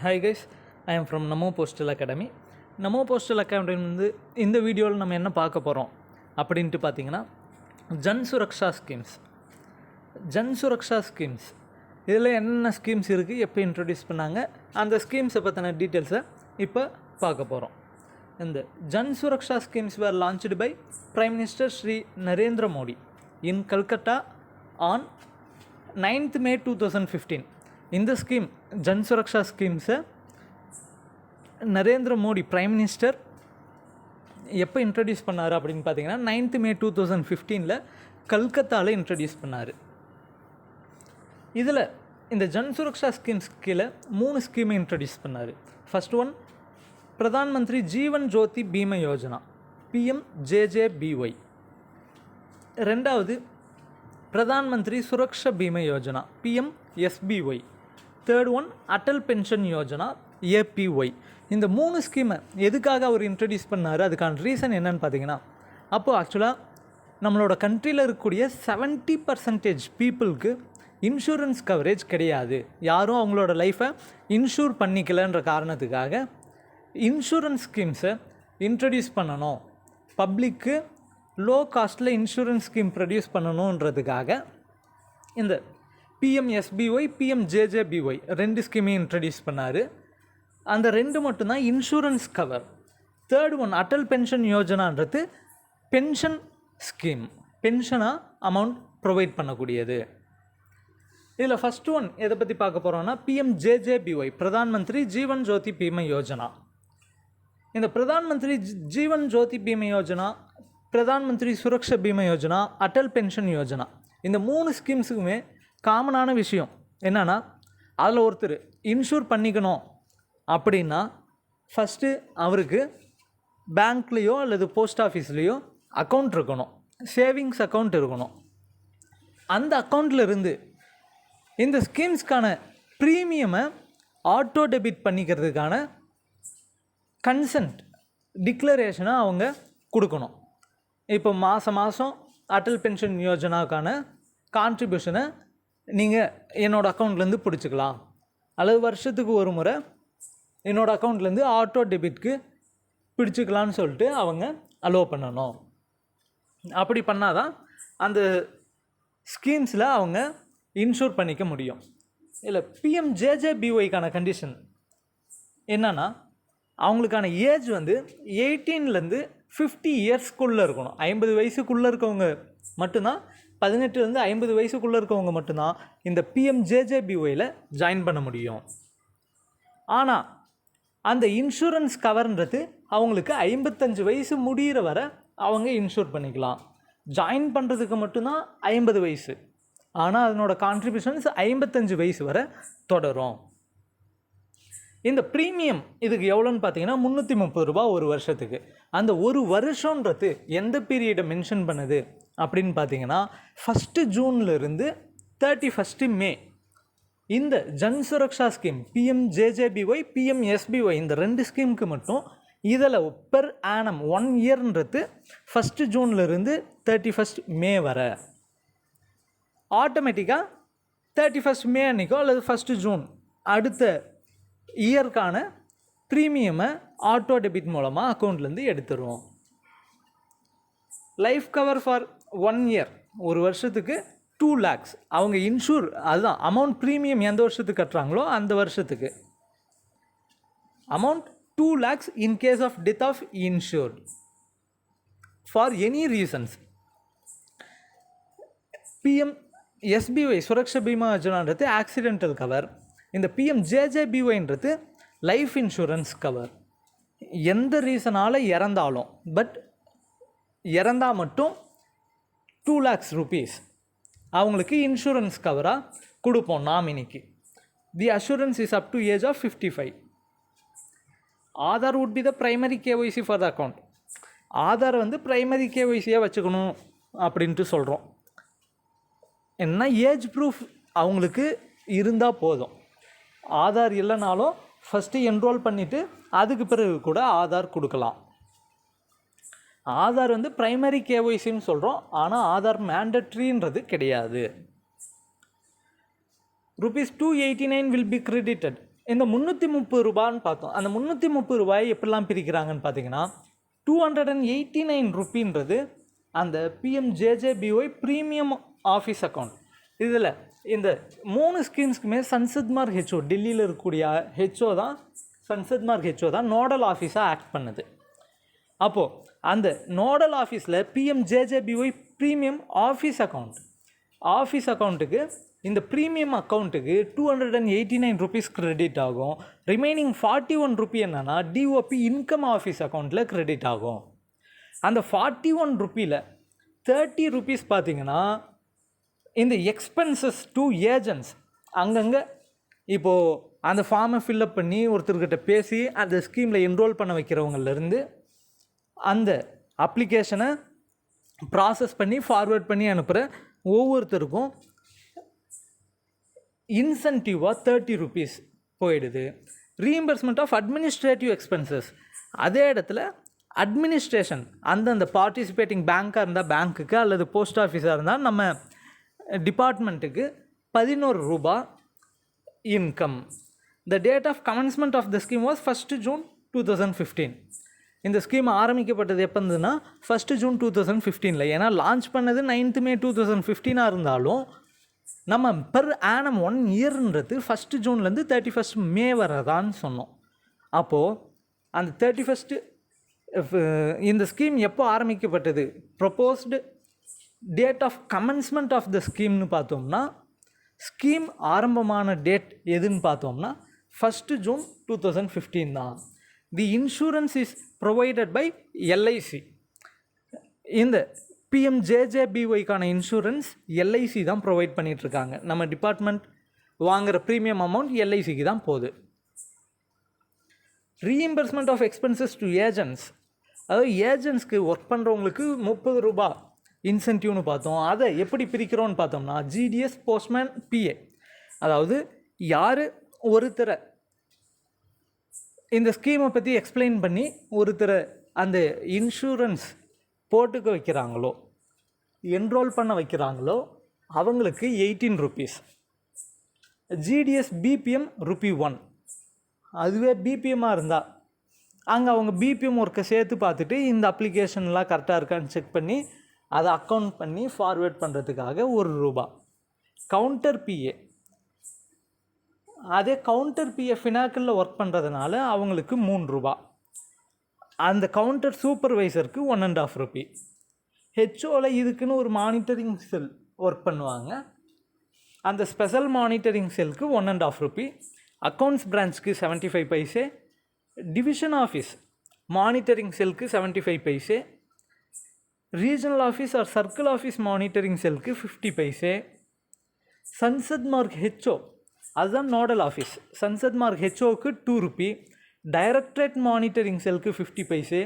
Hi guys, I am from Namo Postal Academy. Namo Postal Academy வந்து இந்த வீடியோவில் நம்ம என்ன பார்க்க போகிறோம் அப்படின்ட்டு பார்த்தீங்கன்னா ஜன் சுரக்ஷா ஸ்கீம்ஸ். ஜன் சுரக்ஷா ஸ்கீம்ஸ் இதில் என்னென்ன ஸ்கீம்ஸ் இருக்குது, எப்போ இன்ட்ரடியூஸ் பண்ணாங்க, அந்த ஸ்கீம்ஸை பற்றின டீட்டெயில்ஸை இப்போ பார்க்க போகிறோம். இந்த Jan Suraksha schemes were launched by Prime Minister Shri Narendra Modi in Calcutta on 9th May 2015. இந்த ஸ்கீம் ஜன் சுரக்ஷா ஸ்கீம்ஸை நரேந்திர மோடி பிரைம் மினிஸ்டர் எப்போ இன்ட்ரடியூஸ் பண்ணார் அப்படின்னு பார்த்தீங்கன்னா 9th May 2015 கல்கத்தாவில் இன்ட்ரடியூஸ் பண்ணார். இதில் இந்த ஜன் சுரக்ஷா ஸ்கீம்ஸ் கீழே 3 ஸ்கீமை இன்ட்ரடியூஸ் பண்ணார். ஃபர்ஸ்ட் ஒன் பிரதான் மந்திரி ஜீவன் ஜோதி பீமா யோஜனா PMJJBY. ரெண்டாவது Pradhan Mantri Suraksha Bima Yojana PMSBY. Third one Atal pension Yojana APY. இந்த 3 ஸ்கீமை எதுக்காக அவர் இன்ட்ரடியூஸ் பண்ணார், அதுக்கான ரீசன் என்னன்னு பார்த்தீங்கன்னா, அப்போது ஆக்சுவலாக நம்மளோட கண்ட்ரியில் இருக்கக்கூடிய 70% பீப்புளுக்கு இன்சூரன்ஸ் கவரேஜ் கிடையாது. யாரும் அவங்களோட லைஃப்பை இன்சூர் பண்ணிக்கலன்ற காரணத்துக்காக இன்சூரன்ஸ் ஸ்கீம்ஸை இன்ட்ரடியூஸ் பண்ணணும், பப்ளிக்கு லோ காஸ்ட்டில் இன்சூரன்ஸ் ஸ்கீம் ப்ரொடியூஸ் பண்ணணுன்றதுக்காக இந்த PMSBY PMJJBY 2 ஸ்கீமையும் இன்ட்ரடியூஸ் பண்ணார். அந்த 2 மட்டும்தான் insurance cover. Third one Atal pension யோஜனான்றது பென்ஷன் ஸ்கீம், பென்ஷனாக அமௌண்ட் ப்ரொவைட் பண்ணக்கூடியது. இதில் ஃபஸ்ட் ஒன் எதை பற்றி பார்க்க போகிறோன்னா PMJJBY பிரதான் மந்திரி ஜீவன் ஜோதி பீமா யோஜனா. இந்த பிரதான் மந்திரி ஜீவன் ஜோதி பீமா யோஜனா, பிரதான் மந்திரி சுரக்ஷா பீமா யோஜனா, அட்டல் பென்ஷன் யோஜனா, இந்த 3 ஸ்கீம்ஸுக்குமே காமனான விஷயம் என்னென்னா, அதில் ஒருத்தர் இன்சூர் பண்ணிக்கணும் அப்படின்னா ஃபஸ்ட்டு அவருக்கு பேங்க்லேயோ அல்லது போஸ்ட் ஆஃபீஸ்லேயோ அக்கௌண்ட் இருக்கணும், சேவிங்ஸ் அக்கௌண்ட் இருக்கணும். அந்த அக்கௌண்ட்டில் இந்த ஸ்கீம்ஸ்க்கான ப்ரீமியமை ஆட்டோ டெபிட் பண்ணிக்கிறதுக்கான கன்சென்ட் டிக்ளரேஷனை அவங்க கொடுக்கணும். இப்போ மாதம் அட்டல் பென்ஷன் யோஜனாவுக்கான கான்ட்ரிபியூஷனை நீங்கள் என்னோடய அக்கௌண்ட்லேருந்து பிடிச்சிக்கலாம், அல்லது வருஷத்துக்கு ஒரு முறை என்னோடய அக்கௌண்ட்லேருந்து ஆட்டோ டெபிட்க்கு பிடிச்சிக்கலான்னு சொல்லிட்டு அவங்க அலோவ் பண்ணணும். அப்படி பண்ணால் தான் அந்த ஸ்கீம்ஸில் அவங்க இன்சூர் பண்ணிக்க முடியும். இல்லை PMJJBYக்கான கண்டிஷன் என்னன்னா, அவங்களுக்கான ஏஜ் 18லேருந்து 50 இயர்ஸ்க்குள்ளே இருக்கணும். 50 வயசுக்குள்ளே இருக்கவங்க மட்டும்தான், 18லேருந்து 50 வயசுக்குள்ளே இருக்கவங்க மட்டும்தான் இந்த PMJJBYயில் ஜாயின் பண்ண முடியும். ஆனால் அந்த இன்சூரன்ஸ் கவர்ன்றது அவங்களுக்கு 55 வயசு முடிகிற வரை அவங்க இன்சூர் பண்ணிக்கலாம். ஜாயின் பண்ணுறதுக்கு மட்டும்தான் 50 வயசு, ஆனால் அதனோட கான்ட்ரிபியூஷன்ஸ் 55 வயசு வரை தொடரும். இந்த ப்ரீமியம் இதுக்கு எவ்வளோன்னு பார்த்தீங்கன்னா 330 ரூபா ஒரு வருஷத்துக்கு. அந்த ஒரு வருஷன்றது எந்த பீரியடை மென்ஷன் பண்ணுது அப்படின்னு பார்த்தீங்கன்னா 1 ஜூன்லேருந்து 31 மே. இந்த Jan Suraksha scheme PMJJBY PMSBY இந்த 2 ஸ்கீமுக்கு மட்டும் இதில் பெர் ஆனம் 1 இயர்ன்றது 1 ஜூன்லேருந்து 31 மே வரை. ஆட்டோமேட்டிக்காக 31 மே அன்றைக்கோ அல்லது 1 ஜூன் அடுத்த இயர்க்கான ப்ரீமியமை ஆட்டோ டெபிட் மூலமாக அக்கௌண்ட்லேருந்து எடுத்துருவோம். லைஃப் கவர் ஃபார் 1 இயர், ஒரு வருஷத்துக்கு 2 lakhs அவங்க இன்சூர், அதுதான் அமௌண்ட். ப்ரீமியம் எந்த வருஷத்துக்கு கட்டுறாங்களோ அந்த வருஷத்துக்கு amount 2 lakhs in case of death of insured for any reasons. PMSBY Suraksha Bima யோஜனான்றது ஆக்சிடென்டல் கவர். இந்த PMJJBYன்றது லைஃப் இன்சூரன்ஸ் கவர். எந்த ரீசனால் இறந்தாலும், பட் இறந்தால் மட்டும் 2 lakhs rupees அவங்களுக்கு இன்சூரன்ஸ் கவராக கொடுப்போம் நாமினிக்கு. The assurance is up to age of 55. Aadhaar would be the primary KYC for the account. Aadhaar primary KYCயாக வச்சுக்கணும் அப்படின்ட்டு சொல்கிறோம். என்ன ஏஜ் ப்ரூஃப் அவங்களுக்கு இருந்தால் போதும். ஆதார் இல்லைனாலும் ஃபஸ்ட்டு என்ரோல் பண்ணிவிட்டு அதுக்கு பிறகு கூட ஆதார் கொடுக்கலாம். ஆதார் பிரைமரி KYCன்னு சொல்கிறோம், ஆனால் ஆதார் மேண்டட்ரின்றது கிடையாது. Rupees 289 will be credited இந்த 330 ரூபான்னு பார்த்தோம். அந்த 330 ரூபாயை எப்படிலாம் பிரிக்கிறாங்கன்னு பார்த்தீங்கன்னா, 289 ருப்பின்றது அந்த பிஎம்ஜேஜேபிஒய் ப்ரீமியம் ஆஃபீஸ் அக்கௌண்ட். இதில் இந்த 3 ஸ்கீம்ஸ்க்குமே சன்சத்மார்க் ஹெச்ஓ, டெல்லியில் இருக்கக்கூடிய ஹெச்ஓ தான், சன்சத்மார்க் ஹெச்ஓ தான் நோடல் ஆஃபீஸாக ஆக்ட் பண்ணுது. அப்போது அந்த நோடல் ஆஃபீஸில் பிஎம்ஜேஜேபிஒய் ப்ரீமியம் ஆஃபீஸ் அக்கௌண்ட்டுக்கு இந்த ப்ரீமியம் அக்கௌண்ட்டுக்கு 289 ருபீஸ் கிரெடிட் ஆகும். ரிமைனிங் 41 ருபி என்னென்னா டிஓபி இன்கம் ஆஃபீஸ் அக்கௌண்ட்டில் கிரெடிட் ஆகும். அந்த 41 ருப்பியில் 30 ருபீஸ் பார்த்திங்கன்னா இந்த எக்ஸ்பென்சஸ் டு ஏஜென்ட்ஸ், அங்கங்கே இப்போது அந்த ஃபார்மை ஃபில்லப் பண்ணி ஒருத்தர்கிட்ட பேசி அந்த ஸ்கீமில் என்ரோல் பண்ண வைக்கிறவங்கலேருந்து அந்த அப்ளிகேஷனை ப்ராசஸ் பண்ணி ஃபார்வேர்ட் பண்ணி அனுப்புகிற ஒவ்வொருத்தருக்கும் இன்சென்டிவாக 30 ருபீஸ் போயிடுது. ரீஎம்பர்ஸ்மெண்ட் ஆஃப் அட்மினிஸ்ட்ரேட்டிவ் எக்ஸ்பென்சஸ், அதே இடத்துல அட்மினிஸ்ட்ரேஷன் அந்தந்த பார்ட்டிசிபேட்டிங் பேங்காக இருந்தால் பேங்க்குக்கு அல்லது போஸ்ட் ஆஃபீஸாக இருந்தால் நம்ம டிபார்ட்மெண்ட்டுக்கு 11 ரூபா income. The date of commencement of the scheme was 1 June 2015. இந்த ஸ்கீம் ஆரம்பிக்கப்பட்டது எப்போ இருந்ததுன்னா 1 ஜூன் 2015. ஏன்னா லான்ச் பண்ணது 9th மே 2015 இருந்தாலும் நம்ம பெர் ஆனம் 1 இயர்ன்றது 1 ஜூன்லேருந்து 31 மே வரதான்னு சொன்னோம். அப்போது அந்த 31 இந்த ஸ்கீம் எப்போ ஆரம்பிக்கப்பட்டது, proposed date of commencement of the ஸ்கீம்னு பார்த்தோம்னா, ஸ்கீம் ஆரம்பமான டேட் எதுன்னு பார்த்தோம்னா 1 ஜூன் 2015 தான். The insurance is provided by LIC. இந்த பிஎம்ஜேஜேபிஒய்க்கான இன்சூரன்ஸ் எல்ஐசி தான் ப்ரொவைட் பண்ணிகிட்ருக்காங்க. நம்ம டிபார்ட்மெண்ட் வாங்குகிற ப்ரீமியம் அமௌண்ட் எல்ஐசிக்கு தான் போகுது. Reimbursement of expenses to agents, அதாவது ஏஜென்ட்ஸ்க்கு ஒர்க் பண்ணுறவங்களுக்கு 30 ரூபா இன்சென்டிவ்னு பார்த்தோம். அதை எப்படி பிரிக்கிறோன்னு பார்த்தோம்னா ஜிடிஎஸ், போஸ்ட்மேன், பிஏ, அதாவது யார் ஒருத்தரை இந்த ஸ்கீமை பற்றி எக்ஸ்பிளைன் பண்ணி ஒருத்தரை அந்த இன்சூரன்ஸ் போட்டுக்க வைக்கிறாங்களோ, என்ரோல் பண்ண வைக்கிறாங்களோ அவங்களுக்கு 18 ருபீஸ். GDS BBM ₹1. அதுவே பிபிஎம்மாக இருந்தால் அங்கே அவங்க பிபிஎம் ஒர்க்கை சேர்த்து பார்த்துட்டு இந்த அப்ளிகேஷன்லாம் கரெக்டாக இருக்கான்னு செக் பண்ணி அதை அக்கௌண்ட் பண்ணி ஃபார்வேர்ட் பண்ணுறதுக்காக ₹1. கவுண்டர் பிஏ, அதே கவுண்டர் பிஏ ஃபினாக்கிளில் ஒர்க் பண்ணுறதுனால அவங்களுக்கு ₹3. அந்த கவுண்டர் சூப்பர்வைசருக்கு 1.5 ருபி. ஹெச்ஓவில் இதுக்குன்னு ஒரு மானிட்டரிங் செல் ஒர்க் பண்ணுவாங்க. அந்த ஸ்பெஷல் மானிட்டரிங் செல்லுக்கு 1.5 ருபி. அக்கௌண்ட்ஸ் பிரான்ச்சுக்கு 75 பைசே. டிவிஷன் ஆஃபீஸ் மானிட்டரிங் செல்லுக்கு 75 paise. Regional office or circle office monitoring செல்லுக்கு 50 பைசே. சன்சத்மார்க் ஹெச்ஓ, அதுதான் நோடல் ஆஃபீஸ், சன்சத்மார்க் ஹெச்ஓக்கு 2 ருபி. டைரக்டரேட் மானிட்டரிங் செல்லுக்கு 50 பைசே.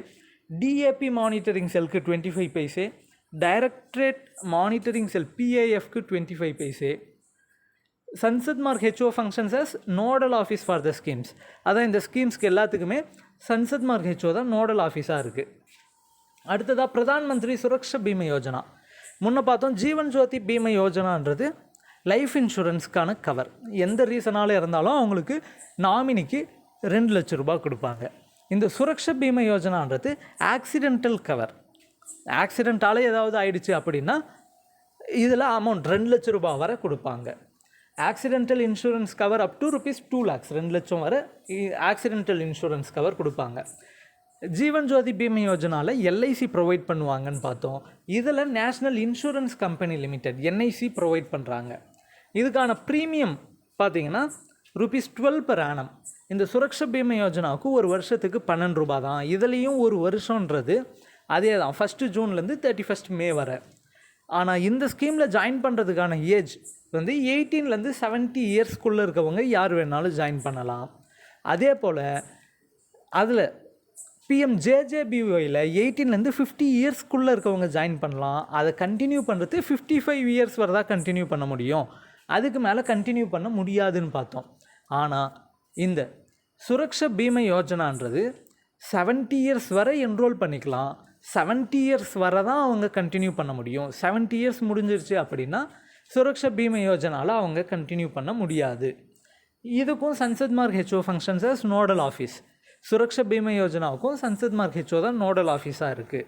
டிஏபி மானிட்டரிங் செல்லுக்கு 25 பைசே. டைரக்டரேட் மானிட்டரிங் செல் பிஏஎஃப்க்கு 25 paise. Sansad Marg HO functions as nodal office for the schemes. அதான் இந்த ஸ்கீம்ஸ்க்கு எல்லாத்துக்குமே சன்சத்மார்க் ஹெச்ஓ தான் நோடல் ஆஃபீஸாக இருக்குது. அடுத்ததாக பிரதான் மந்திரி சுரக்ஷா பீமா யோஜனா. முன்ன பார்த்தோம் ஜீவன் ஜோதி பீமா யோஜனான்றது லைஃப் இன்சூரன்ஸ்க்கான கவர். எந்த ரீசனால் இருந்தாலும் அவங்களுக்கு நாமினிக்கு 2 லட்ச ரூபா கொடுப்பாங்க. இந்த சுரக்ஷா பீமா யோஜனான்றது ஆக்சிடென்டல் கவர். ஆக்சிடென்ட்டால் ஏதாவது ஆயிடுச்சு அப்படின்னா இதில் அமௌண்ட் 2 லட்ச ரூபா வரை கொடுப்பாங்க. Accidental insurance cover up to ₹2 lakhs, 2 லட்சம் வரை ஆக்சிடென்டல் இன்சூரன்ஸ் கவர் கொடுப்பாங்க. ஜீவன் ஜோதி பீமா யோஜனாவில் எல்ஐசி ப்ரொவைட் பண்ணுவாங்கன்னு பார்த்தோம். இதில் national insurance company limited NIC provide பண்ணுறாங்க. இதுக்கான ப்ரீமியம் பார்த்தீங்கன்னா ₹12 per annum. இந்த சுரக்ஷா பீமா யோஜனாவுக்கு ஒரு வருஷத்துக்கு 12 ரூபா தான். இதுலேயும் ஒரு வருஷன்றது அதே தான், 1 ஜூன்லேருந்து 31 மே வரை. ஆனால் இந்த ஸ்கீமில் ஜாயின் பண்ணுறதுக்கான ஏஜ் 18லேருந்து 70 இயர்ஸ்க்குள்ளே இருக்கவங்க யார் வேணாலும் ஜாயின் பண்ணலாம். அதே போல் அதில் பிஎம்ஜேஜேபிஒயில் 18லேருந்து 50 இயர்ஸ்க்குள்ளே இருக்கவங்க ஜாயின் பண்ணலாம். அதை கண்டினியூ பண்ணுறது 55 இயர்ஸ் வரை தான் கண்டினியூ பண்ண முடியும். அதுக்கு மேலே கண்டினியூ பண்ண முடியாதுன்னு பார்த்தோம். ஆனால் இந்த சுரக்ஷா பீமா யோஜனான்றது 70 இயர்ஸ் வரை என்ரோல் பண்ணிக்கலாம். 70 இயர்ஸ் வரை தான் அவங்க கண்டினியூ பண்ண முடியும். 70 இயர்ஸ் முடிஞ்சிருச்சு அப்படின்னா சுரக்ஷா பீமா யோஜனாவில் அவங்க கண்டினியூ பண்ண முடியாது. இதுக்கும் Sansad Marg HO functions as nodal office. Suraksha Bima யோஜனாவுக்கும் சன்சத் மார்க் ஹெச்ஓ தான் நோடல் ஆஃபீஸாக இருக்குது.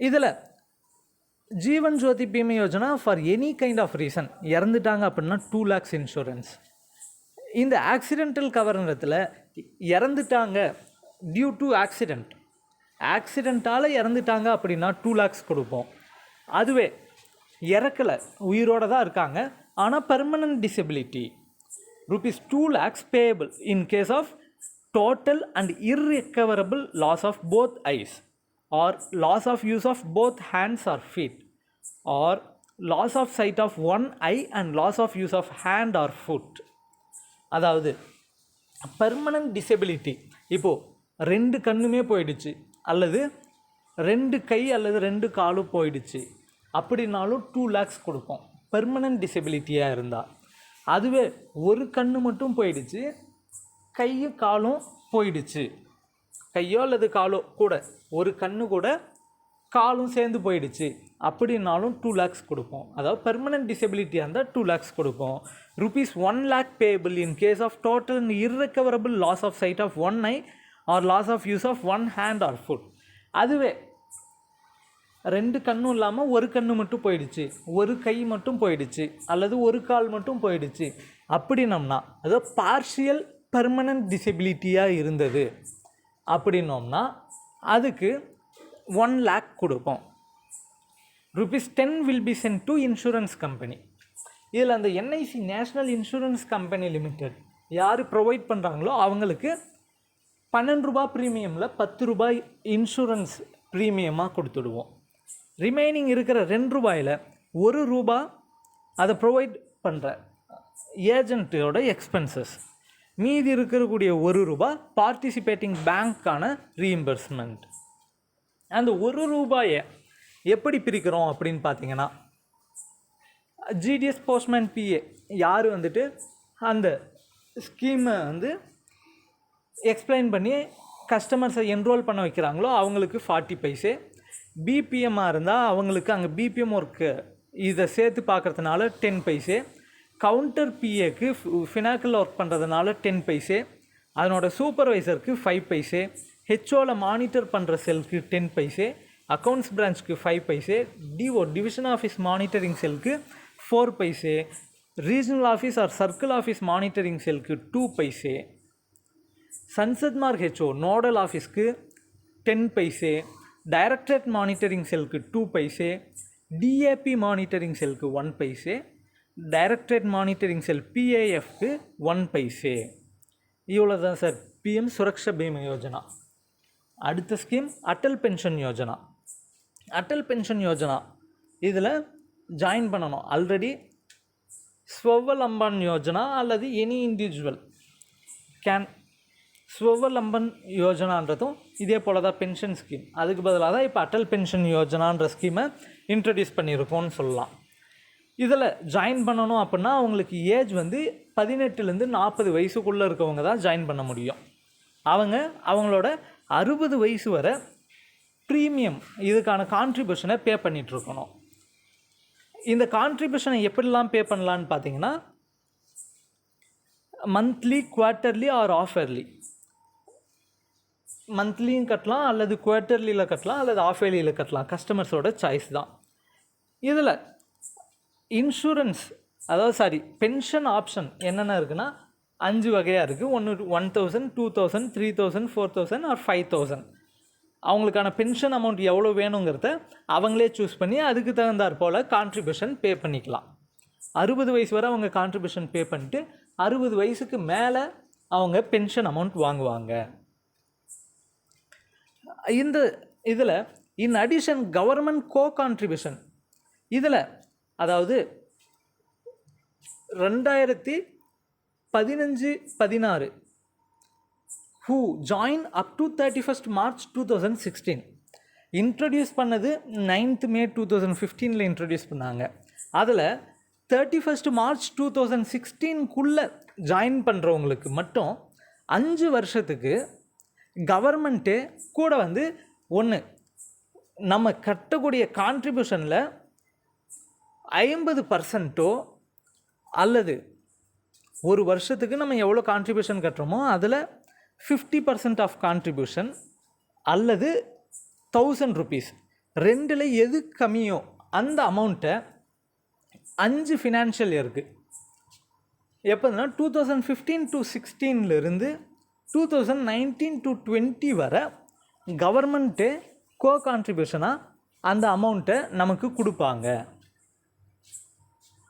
இதில் Jeevan Jyoti Bima Yojana for any kind of reason இறந்துட்டாங்க அப்படின்னா 2 lakhs இன்சூரன்ஸ். இந்த ஆக்சிடென்டல் கவர்ன்றத்தில் இறந்துட்டாங்க டியூ டு ஆக்சிடெண்ட்டால் இறந்துட்டாங்க அப்படின்னா 2 lakhs கொடுப்போம். அதுவே இறக்கலை, உயிரோடு தான் இருக்காங்க, ஆனால் permanent disability ₹2 lakhs payable in case of total and irrecoverable loss of both eyes or loss of use of both hands or feet or loss of sight of one eye and loss of use of hand or foot. அதாவது permanent disability, இப்போது 2 கண்ணுமே போயிடுச்சு அல்லது 2 கை அல்லது 2 காலும் போயிடுச்சு அப்படின்னாலும் 2 lakhs கொடுப்போம் permanent டிசபிலிட்டியாக இருந்தால். அதுவே ஒரு கண்ணு மட்டும் போயிடுச்சு, கையும் காலும் போயிடுச்சு, கையோ அல்லது காலோ கூட, ஒரு கண்ணு கூட காலும் சேர்ந்து போயிடுச்சு அப்படின்னாலும் 2 lakhs கொடுப்போம். அதாவது பெர்மனன்ட் டிசபிலிட்டியாக இருந்தால் 2 lakhs கொடுப்போம். ₹1 lakh payable in case of total and irrecoverable loss of sight of one eye or loss of use of one hand or foot. அதுவே 2 கண்ணும் இல்லாமல் ஒரு கண்ணு மட்டும் போயிடுச்சு, ஒரு கை மட்டும் போயிடுச்சு அல்லது ஒரு கால் மட்டும் போயிடுச்சு அப்படின்னோம்னா, அதாவது பார்ஷியல் பெர்மனன்ட் டிசபிலிட்டியாக இருந்தது அப்படின்னோம்னா அதுக்கு 1 lakh கொடுப்போம். ₹10 will be sent to insurance company. இதில் அந்த NIC national insurance company limited யார் ப்ரொவைட் பண்ணுறாங்களோ அவங்களுக்கு ₹12 ப்ரீமியமில் ₹10 இன்சூரன்ஸ் ப்ரீமியமாக கொடுத்துடுவோம். ரிமைனிங் இருக்கிற ₹2 ₹1 அதை ப்ரொவைட் பண்ணுற ஏஜென்ட்டோட எக்ஸ்பென்சஸ், மீதி இருக்கக்கூடிய ₹1 பார்ட்டிசிபேட்டிங் பேங்க்கான ரீஇம்பர்ஸ்மெண்ட். அந்த ₹1 எப்படி பிரிக்கிறோம் அப்படின்னு பார்த்தீங்கன்னா, ஜிடிஎஸ் போஸ்ட்மேன் பிஏ யார் வந்துட்டு அந்த ஸ்கீமை எக்ஸ்பிளைன் பண்ணி கஸ்டமர்ஸை என்ரோல் பண்ண வைக்கிறாங்களோ அவங்களுக்கு 40 பைசே, பிபிஎம்மாக இருந்தால் அவங்களுக்கு அங்கே பிபிஎம் ஒர்க்கு இதை சேர்த்து பார்க்குறதுனால 10 பைசே, கவுண்டர் பிஏக்கு ஃபினாக்கில் ஒர்க் பண்ணுறதுனால 10 பைசே, அதனோட சூப்பர்வைசருக்கு 5 பைசே, ஹெச்ஓவில் மானிட்டர் பண்ணுற செல்க்கு 10 பைசே, அக்கௌண்ட்ஸ் பிரான்ச்சுக்கு 5 பைசே, டிவிஷன் ஆஃபீஸ் மானிட்டரிங் செல்க்கு 4 paise, regional office or circle office monitoring செல்க்கு 2 பைசே, சன்சத் மார்க் ஹெச்ஓ நோடல் ஆஃபீஸ்க்கு 10 பைசே, டைரக்டரேட் மானிட்டரிங் செல்க்கு 2 பைசே, டிஏபி மானிட்டரிங் செல்க்கு 1 பைசே, டைரக்டரேட் மானிட்டரிங் செல் பிஏஎஃப்க்கு 1 பைசே. இவ்வளோ தான் சார் பிஎம் சுரக்ஷா பீமா யோஜனா. அடுத்த scheme Atal pension Yojana. Atal pension Yojana இதில் ஜாயின் பண்ணணும். ஆல்ரெடி ஸ்வவலம்பன் யோஜனா அல்லது எனி இண்டிவிஜுவல் கேன் ஸ்வவலம்பன் யோஜனான்றதும் இதே போல் தான் பென்ஷன் ஸ்கீம். அதுக்கு பதிலாக தான் இப்போ அட்டல் பென்ஷன் யோஜனான்ற ஸ்கீமை இன்ட்ரடியூஸ் பண்ணியிருக்கோன்னு சொல்லலாம். இதில் ஜாயின் பண்ணணும் அப்படின்னா அவங்களுக்கு ஏஜ் 18லேருந்து 40 வயசுக்குள்ளே இருக்கவங்க தான் ஜாயின் பண்ண முடியும். அவங்களோட 60 வயசு வரை ப்ரீமியம் இதுக்கான கான்ட்ரிபியூஷனை பே பண்ணிகிட்ருக்கணும். இந்த கான்ட்ரிபியூஷனை எப்படிலாம் பே பண்ணலான்னு பார்த்தீங்கன்னா, monthly, quarterly or half yearly. மந்த்லியும் கட்டலாம் அல்லது குவார்ட்டர்லியில் கட்டலாம் அல்லது ஆஃப் இயர்லியில் கட்டலாம், கஸ்டமர்ஸோட சாய்ஸ் தான். இதில் இன்சூரன்ஸ் பென்ஷன் ஆப்ஷன் என்னென்ன இருக்குன்னா 5 வகையாக இருக்குது. 1,000, 2,000, 3,000, 4,000 ஆர் 5,000. அவங்களுக்கான பென்ஷன் அமௌண்ட் எவ்வளோ வேணுங்கிறத அவங்களே சூஸ் பண்ணி அதுக்கு தகுந்தாற் போல் கான்ட்ரிபியூஷன் பே பண்ணிக்கலாம். 60 வயசு வரை அவங்க கான்ட்ரிபியூஷன் பே பண்ணிட்டு 60 வயசுக்கு மேலே அவங்க பென்ஷன் அமௌண்ட் வாங்குவாங்க. இந்த இதில் in addition government co contribution, இதில் அதாவது 2015-16 who join up to 31st March 2016 introduce பண்ணது 9th May 2015 இன்ட்ரடியூஸ் பண்ணாங்க. அதில் 31st March 2016 ஜாயின் பண்ணுறவங்களுக்கு மட்டும் 5 வருஷத்துக்கு கவர்மெண்ட்டே கூட ஒன்று நம்ம கட்டக்கூடிய கான்ட்ரிபியூஷனில் 50% அல்லது ஒரு வருஷத்துக்கு நம்ம எவ்வளோ கான்ட்ரிபியூஷன் கட்டுறோமோ அதில் 50% ஆஃப் கான்ட்ரிபியூஷன் அல்லது 1000 rupees ரெண்டில் எது கம்மியோ அந்த அமௌண்ட்டை 5 ஃபினான்ஷியல் இயருக்கு எப்போதுனா 2015 to 16 2019 to 20 வரை கவர்மெண்ட்டு கோ கான்ட்ரிபியூஷனாக அந்த அமௌண்ட்டை நமக்கு கொடுப்பாங்க.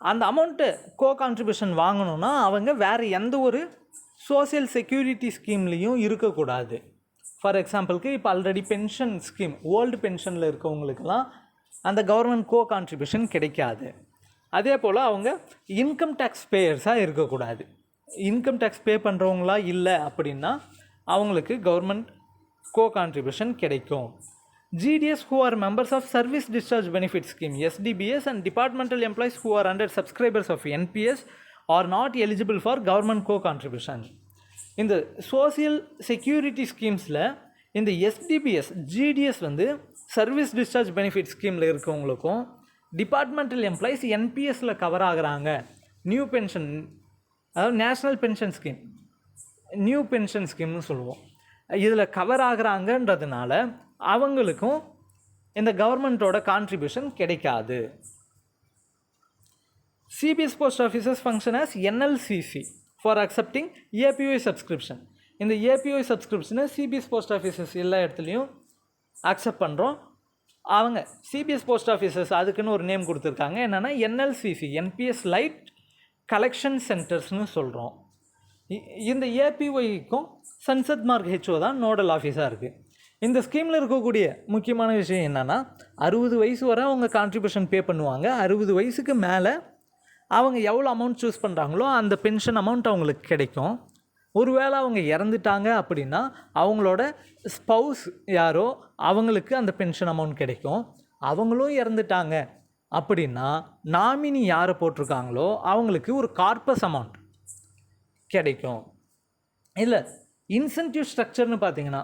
அந்த அமௌண்ட்டு கோ கான்ட்ரிபியூஷன் வாங்கணுன்னா அவங்க வேறு எந்த ஒரு சோசியல் செக்யூரிட்டி ஸ்கீம்லேயும் இருக்கக்கூடாது. ஃபார் எக்ஸாம்பிளுக்கு இப்போ ஆல்ரெடி பென்ஷன் ஸ்கீம் ஓல்டு பென்ஷனில் இருக்கவங்களுக்கெல்லாம் அந்த கவர்மெண்ட் கோ கான்ட்ரிபியூஷன் கிடைக்காது. அதே போல் அவங்க இன்கம் டேக்ஸ் பேயர்ஸாக இருக்கக்கூடாது. இன்கம் டேக்ஸ் பே பண்ணுறவங்களா இல்லை அப்படின்னா அவங்களுக்கு கவர்மெண்ட் கோ கான்ட்ரிபியூஷன் கிடைக்கும். GDS who are members of Service Discharge Benefit Scheme SDBS and departmental employees who are under subscribers of NPS are not eligible for government co-contribution. இந்த social security ஸ்கீம்ஸில் இந்த SDBS GDS வந்து service discharge benefit ஸ்கீமில் இருக்கவங்களுக்கும் departmental employees NPSல cover ஆகிறாங்க. New pension அதாவது national pension scheme new pension ஸ்கீம்னு சொல்லுவோம். இதில் கவர் ஆகிறாங்கன்றதுனால அவங்களுக்கும் இந்த கவர்மெண்ட்டோட கான்ட்ரிபியூஷன் கிடைக்காது. CBS post offices function as NLCC for accepting APOI subscription. இந்த APOI subscription CBS post offices எல்லா இடத்துலையும் அக்செப்ட் பண்ணுறோம். அவங்க CBS post offices அதுக்குன்னு ஒரு நேம் கொடுத்துருக்காங்க. என்னென்னா NLCC NPS லைட் கலெக்ஷன் சென்டர்ஸ்னு சொல்கிறோம். இந்த APOIக்கும் சன்சத் மார்க் HO தான் நோடல் ஆஃபீஸாக இருக்குது. இந்த ஸ்கீமில் இருக்கக்கூடிய முக்கியமான விஷயம் என்னென்னா 60 வயசு வரை அவங்க கான்ட்ரிபியூஷன் பே பண்ணுவாங்க. 60 வயசுக்கு மேலே அவங்க எவ்வளோ அமௌண்ட் சூஸ் பண்ணுறாங்களோ அந்த பென்ஷன் அமௌண்ட் அவங்களுக்கு கிடைக்கும். ஒருவேளை அவங்க இறந்துட்டாங்க அப்படின்னா அவங்களோட ஸ்பௌஸ் யாரோ அவங்களுக்கு அந்த பென்ஷன் அமௌண்ட் கிடைக்கும். அவங்களும் இறந்துட்டாங்க அப்படின்னா நாமினி யாரை போட்டிருக்காங்களோ அவங்களுக்கு ஒரு கார்பஸ் அமௌண்ட் கிடைக்கும். இல்லை இன்சென்டிவ் ஸ்ட்ரக்சர்னு பார்த்தீங்கன்னா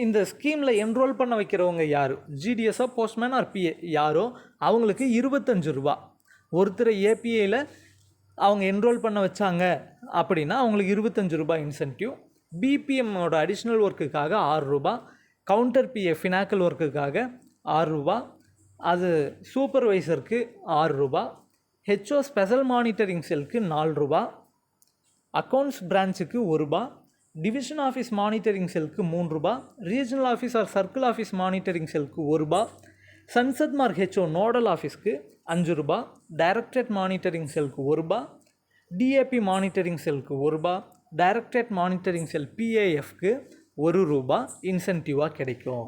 இந்த ஸ்கீமில் என்ரோல் பண்ண வைக்கிறவங்க யார் GDSஓ போஸ்ட்மேன் ஆர் PA யாரோ அவங்களுக்கு 25 ரூபா. ஒருத்தர் APAயில் அவங்க என்ரோல் பண்ண வச்சாங்க அப்படின்னா அவங்களுக்கு 25 ரூபா இன்சென்டிவ். BPMோட அடிஷ்னல் ஒர்க்குக்காக 6 ரூபா, கவுண்டர் PA ஃபினாக்கல் ஒர்க்குக்காக 6 ரூபா, அது சூப்பர்வைசருக்கு 6 ரூபா, HO ஸ்பெஷல் மானிட்டரிங் செல்க்கு 4 ரூபா, அக்கௌண்ட்ஸ் பிரான்ச்சுக்கு 1 ரூபா, டிவிஷன் ஆஃபீஸ் மானிட்டரிங் செல்க்கு 3 ரூபா, regional office or circle office monitoring செல்க்கு 1 ரூபா, சன்சத் மார்க் HO நோடல் ஆஃபீஸ்க்கு 5 ரூபா, டைரக்டரேட் மானிட்டரிங் செல்க்கு 1 ரூபா, DAP மானிட்டரிங் செல்க்கு 1 ரூபா, டைரக்டரேட் மானிட்டரிங் செல் PAFக்கு 1 ரூபா இன்சென்டிவாக கிடைக்கும்.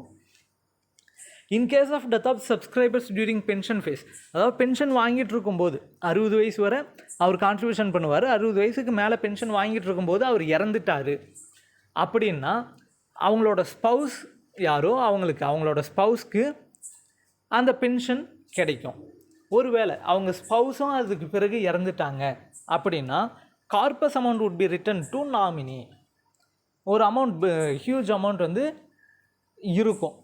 In case of death of subscribers during pension phase, அதாவது பென்ஷன் வாங்கிட்டு இருக்கும்போது 60 வயசு வரை அவர் கான்ட்ரிபியூஷன் பண்ணுவார். 60 வயசுக்கு மேலே பென்ஷன் வாங்கிட்டு இருக்கும்போது அவர் இறந்துட்டார் அப்படின்னா அவங்களோட ஸ்பௌஸ் யாரோ அவங்களோட ஸ்பௌஸ்க்கு அந்த பென்ஷன் கிடைக்கும். ஒருவேளை அவங்க ஸ்பௌஸும் அதுக்கு பிறகு இறந்துட்டாங்க அப்படின்னா corpus amount would be returned to nominee. ஒரு அமௌண்ட் ஹியூஜ் அமௌண்ட் வந்து இருக்கும்.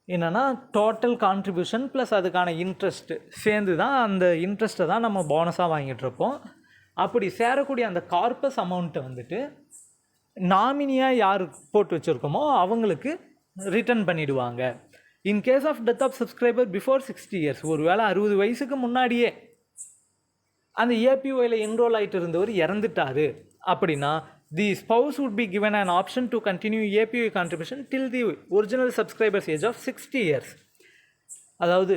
என்னென்னா டோட்டல் கான்ட்ரிபியூஷன் ப்ளஸ் அதுக்கான இன்ட்ரெஸ்ட்டு சேர்ந்து தான் அந்த இன்ட்ரெஸ்ட்டை தான் நம்ம போனஸாக வாங்கிட்டுருப்போம். அப்படி சேரக்கூடிய அந்த கார்பஸ் அமௌண்ட்டை வந்துட்டு நாமினியாக யார் போட்டு வச்சுருக்கோமோ அவங்களுக்கு ரிட்டர்ன் பண்ணிவிடுவாங்க. In case of death of subscriber before 60 years, ஒரு வேளை 60 வயசுக்கு முன்னாடியே அந்த APOயில் என்ரோல் ஆகிட்டு இருந்தவர் இறந்துட்டார் அப்படின்னா the spouse would be given an option to continue APOI contribution till the original subscriber's age of 60 years. அதாவது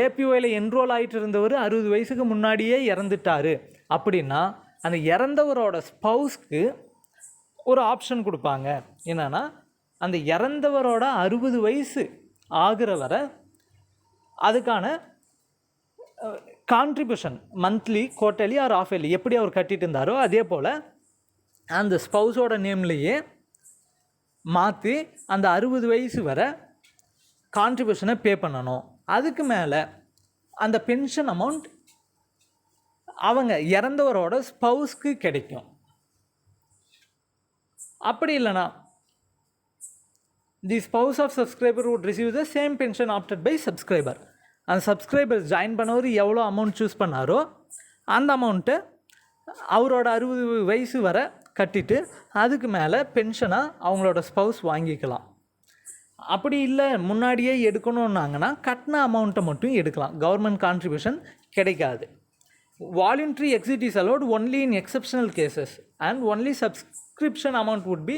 APOயில் என்ரோல் ஆகிட்டு இருந்தவர் 60 வயசுக்கு முன்னாடியே இறந்துட்டார் அப்படின்னா அந்த இறந்தவரோட ஸ்பௌஸ்க்கு ஒரு ஆப்ஷன் கொடுப்பாங்க. என்னென்னா அந்த இறந்தவரோட 60 வயசு ஆகிற வரை அதுக்கான contribution monthly, quarterly or half yearly எப்படி அவர் கட்டிட்டு இருந்தாரோ அதே போல் அந்த ஸ்பௌஸோட நேம்லேயே மாற்றி அந்த 60 வயசு வரை கான்ட்ரிபியூஷனை பே பண்ணணும். அதுக்கு மேலே அந்த பென்ஷன் அமௌண்ட் அவங்க இறந்தவரோட ஸ்பௌஸ்க்கு கிடைக்கும். அப்படி இல்லைனா the spouse of subscriber would receive the same pension opted by subscriber. அந்த சப்ஸ்கிரைபர் ஜாயின் பண்ணவர் எவ்வளோ அமௌண்ட் சூஸ் பண்ணாரோ அந்த அமௌண்ட்டை அவரோட 60 வயசு வரை கட்டிட்டு அதுக்கு மேலே பென்ஷனாக அவங்களோட ஸ்பௌஸ் வாங்கிக்கலாம். அப்படி இல்லை முன்னாடியே எடுக்கணுன்னாங்கன்னா கட்டின அமௌண்ட்டை மட்டும் எடுக்கலாம், கவர்மெண்ட் கான்ட்ரிபியூஷன் கிடைக்காது. Voluntary exit is allowed only in exceptional cases and only subscription amount would be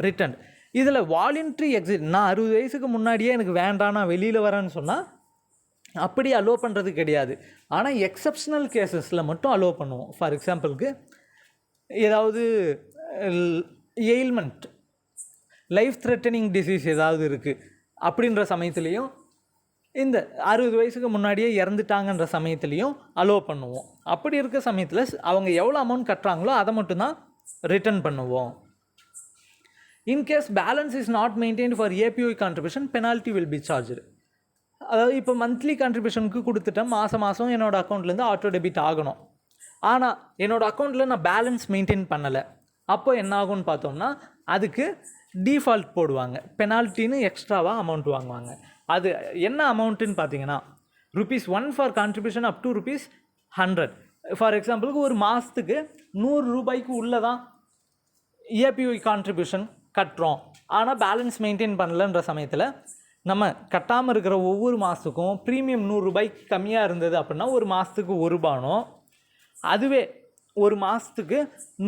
return. இதில் வாலண்டரி எக்ஸிட், நான் 60 வயசுக்கு முன்னாடியே எனக்கு வேண்டாம் நான் வெளியில் வரேன்னு சொன்னால் அப்படி அலோவ் பண்ணுறது கிடையாது. ஆனால் எக்ஸப்ஷனல் கேசஸில் மட்டும் அலோவ் பண்ணுவோம். ஃபார் எக்ஸாம்பிளுக்கு ஏதாவது எயில்மெண்ட், லைஃப் த்ரெட்டனிங் டிசீஸ் ஏதாவது இருக்குது அப்படின்ற சமயத்துலேயும், இந்த 60 வயசுக்கு முன்னாடியே இறந்துட்டாங்கன்ற சமயத்துலேயும் அலோவ் பண்ணுவோம். அப்படி இருக்க சமயத்தில் அவங்க எவ்வளோ அமௌண்ட் கட்டுறாங்களோ அதை மட்டும்தான் ரிட்டர்ன் பண்ணுவோம். In case balance is not maintained for APY contribution penalty will be charged. அதாவது இப்போ மந்த்லி கான்ட்ரிபியூஷனுக்கு கொடுத்துட்டேன், மாதம் என்னோடய அக்கௌண்ட்லேருந்து ஆட்டோ டெபிட் ஆகணும். ஆனால் என்னோடய அக்கௌண்ட்டில் நான் பேலன்ஸ் மெயின்டைன் பண்ணலை, அப்போ என்ன ஆகும்னு பார்த்தோம்னா அதுக்கு டிஃபால்ட் போடுவாங்க, பெனால்ட்டின்னு எக்ஸ்ட்ராவாக அமௌண்ட் வாங்குவாங்க. அது என்ன அமௌண்ட்டுன்னு பார்த்தீங்கன்னா ₹1 for contribution up to ₹100. For எக்ஸாம்பிளுக்கு ஒரு மாதத்துக்கு ₹100 உள்ளே தான் ஏபிஒய் கான்ட்ரிபியூஷன் கட்டுறோம், ஆனால் பேலன்ஸ் மெயின்டைன் பண்ணலன்ற சமயத்தில் நம்ம கட்டாமல் இருக்கிற ஒவ்வொரு மாதத்துக்கும் ப்ரீமியம் ₹100 கம்மியாக இருந்தது அப்படின்னா ஒரு மாதத்துக்கு ₹1. அதுவே ஒரு மாதத்துக்கு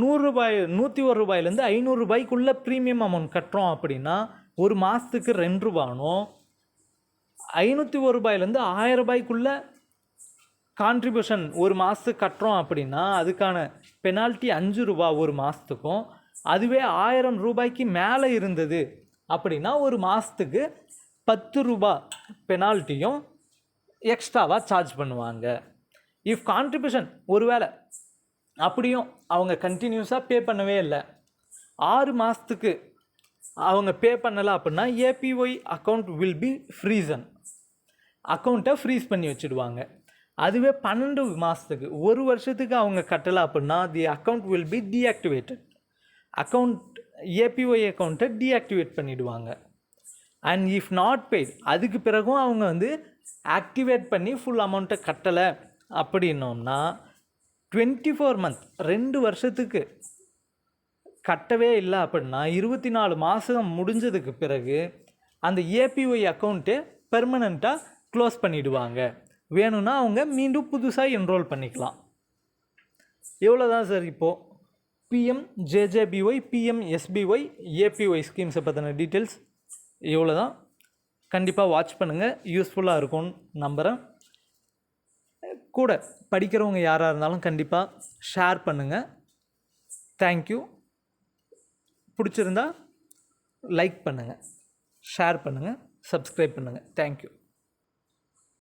₹101 ₹500 ப்ரீமியம் அமௌண்ட் கட்டுறோம் அப்படின்னா ஒரு மாதத்துக்கு ₹2. ₹501 ₹1000 கான்ட்ரிபியூஷன் ஒரு மாதத்துக்கு கட்டுறோம் அப்படின்னா அதுக்கான பெனால்ட்டி ₹5 ஒரு மாதத்துக்கும். அதுவே ₹1000 மேலே இருந்தது அப்படின்னா ஒரு மாதத்துக்கு ₹10 பெனால்ட்டியும் எக்ஸ்ட்ராவாக சார்ஜ் பண்ணுவாங்க. இஃப் கான்ட்ரிபியூஷன் ஒருவேளை அப்படியும் அவங்க கண்டினியூஸாக பே பண்ணவே இல்லை, 6 மாதத்துக்கு அவங்க பே பண்ணலை அப்படின்னா ஏபிஒய் அக்கௌண்ட் வில் பி ஃப்ரீசன், அக்கௌண்ட்டை ஃப்ரீஸ் பண்ணி வச்சுடுவாங்க. அதுவே 12 மாதத்துக்கு, ஒரு வருஷத்துக்கு அவங்க கட்டலை அப்படின்னா தி account will be deactivated, account APY அக்கௌண்ட்டை டீஆக்டிவேட் பண்ணிவிடுவாங்க. அண்ட் இஃப் நாட் பெய்ட், அதுக்கு பிறகும் அவங்க ஆக்டிவேட் பண்ணி ஃபுல் அமௌண்ட்டை கட்டலை அப்படின்னோம்னா 24 மந்த் 2 வருஷத்துக்கு கட்டவே இல்லை அப்படின்னா 24 மாதம் முடிஞ்சதுக்கு பிறகு அந்த ஏபிஒய் அக்கௌண்ட்டு பெர்மனண்ட்டாக க்ளோஸ் பண்ணிவிடுவாங்க. வேணும்னா அவங்க மீண்டும் புதுசாக என்ரோல் பண்ணிக்கலாம். எவ்வளோ தான் சார் இப்போது பிஎம்ஜேஜேபிஒய், பிஎம்எஸ்பிஒய், ஏபிஒய் ஸ்கீம்ஸை பற்றின டீட்டெயில்ஸ் இவ்வளோ தான். கண்டிப்பாக வாட்ச் பண்ணுங்கள், யூஸ்ஃபுல்லாக இருக்கும்னு நம்புகிறேன். கூட படிக்கிறவங்க யாராக இருந்தாலும் கண்டிப்பாக ஷேர் பண்ணுங்கள். தேங்க்யூ. பிடிச்சிருந்தா லைக் பண்ணுங்கள், ஷேர் பண்ணுங்கள், சப்ஸ்கிரைப் பண்ணுங்கள். தேங்க்யூ.